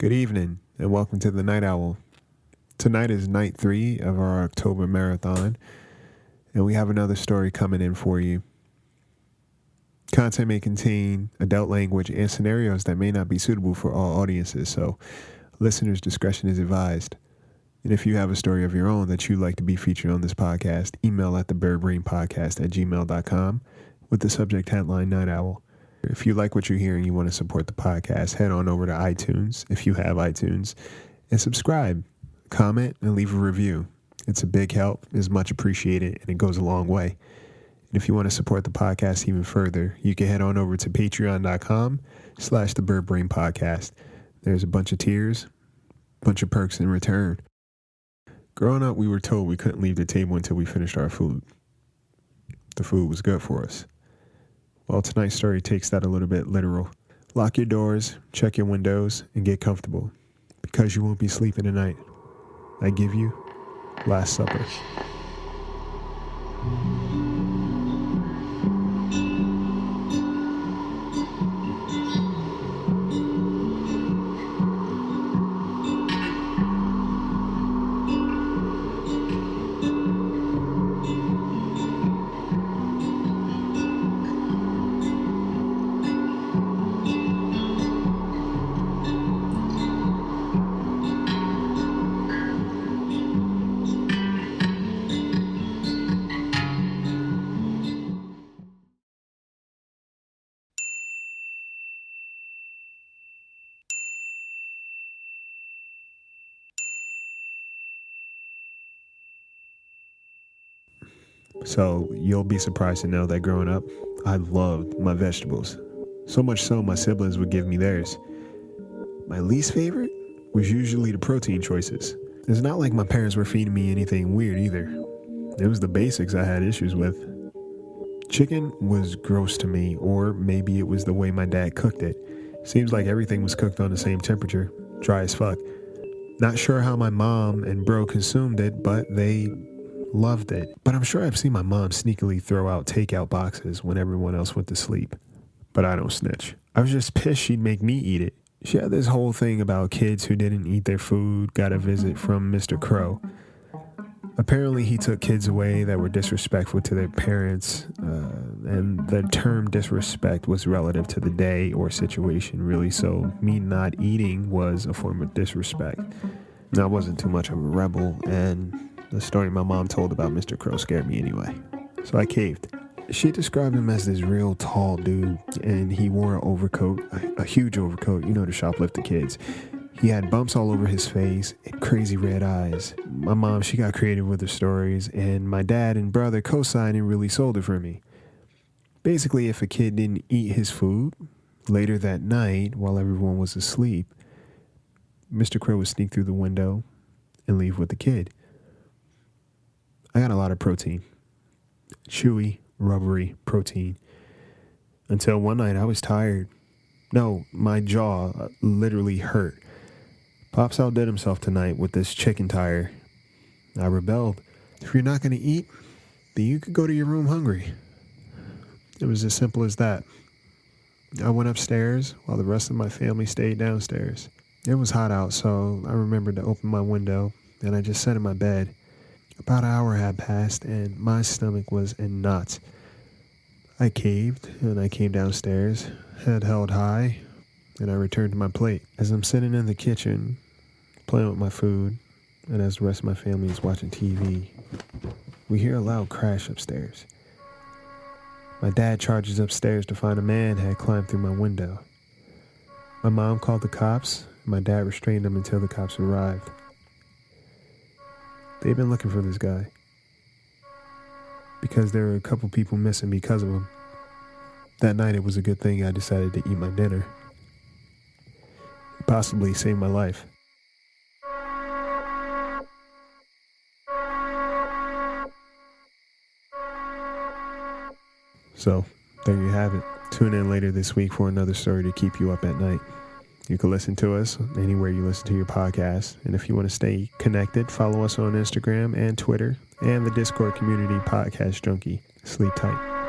Good evening, and welcome to the Night Owl. Tonight is night 3 of our October marathon, and we have another story coming in for you. Content may contain adult language and scenarios that may not be suitable for all audiences, so listeners' discretion is advised. And if you have a story of your own that you'd like to be featured on this podcast, email at Thebirdbrainpodcast@gmail.com with the subject headline Night Owl. If you like what you're hearing, you want to support the podcast, head on over to iTunes, if you have iTunes, and subscribe, comment, and leave a review. It's a big help, is much appreciated, and it goes a long way. And if you want to support the podcast even further, you can head on over to patreon.com/thebirdbrainpodcast. There's a bunch of tiers, bunch of perks in return. Growing up, we were told we couldn't leave the table until we finished our food. The food was good for us. Well, tonight's story takes that a little bit literal. Lock your doors, check your windows, and get comfortable, because you won't be sleeping tonight. I give you Last Supper. So you'll be surprised to know that growing up, I loved my vegetables. So much so, my siblings would give me theirs. My least favorite was usually the protein choices. It's not like my parents were feeding me anything weird either. It was the basics I had issues with. Chicken was gross to me, or maybe it was the way my dad cooked it. Seems like everything was cooked on the same temperature, dry as fuck. Not sure how my mom and bro consumed it, but they loved it. But I'm sure I've seen my mom sneakily throw out takeout boxes when everyone else went to sleep. But I don't snitch. I was just pissed she'd make me eat it. She had this whole thing about kids who didn't eat their food got a visit from Mr. Crow. Apparently he took kids away that were disrespectful to their parents, and the term disrespect was relative to the day or situation, really, so me not eating was a form of disrespect. I wasn't too much of a rebel, and the story my mom told about Mr. Crow scared me anyway, so I caved. She described him as this real tall dude, and he wore an overcoat, a huge overcoat, to shoplift the kids. He had bumps all over his face and crazy red eyes. My mom, she got creative with her stories, and my dad and brother co-signed and really sold it for me. Basically, if a kid didn't eat his food later that night while everyone was asleep, Mr. Crow would sneak through the window and leave with the kid. I got a lot of protein. Chewy, rubbery protein. Until one night I was tired. No, my jaw literally hurt. Pops outdid himself tonight with this chicken tire. I rebelled. If you're not going to eat, then you could go to your room hungry. It was as simple as that. I went upstairs while the rest of my family stayed downstairs. It was hot out, so I remembered to open my window, and I just sat in my bed. About an hour had passed, and my stomach was in knots. I caved, and I came downstairs, head held high, and I returned to my plate. As I'm sitting in the kitchen, playing with my food, and as the rest of my family is watching TV, we hear a loud crash upstairs. My dad charges upstairs to find a man had climbed through my window. My mom called the cops, and my dad restrained them until the cops arrived. They've been looking for this guy because there were a couple people missing because of him. That night, it was a good thing I decided to eat my dinner. It possibly saved my life. So, there you have it. Tune in later this week for another story to keep you up at night. You can listen to us anywhere you listen to your podcast. And if you want to stay connected, follow us on Instagram and Twitter and the Discord community Podcast Junkie. Sleep tight.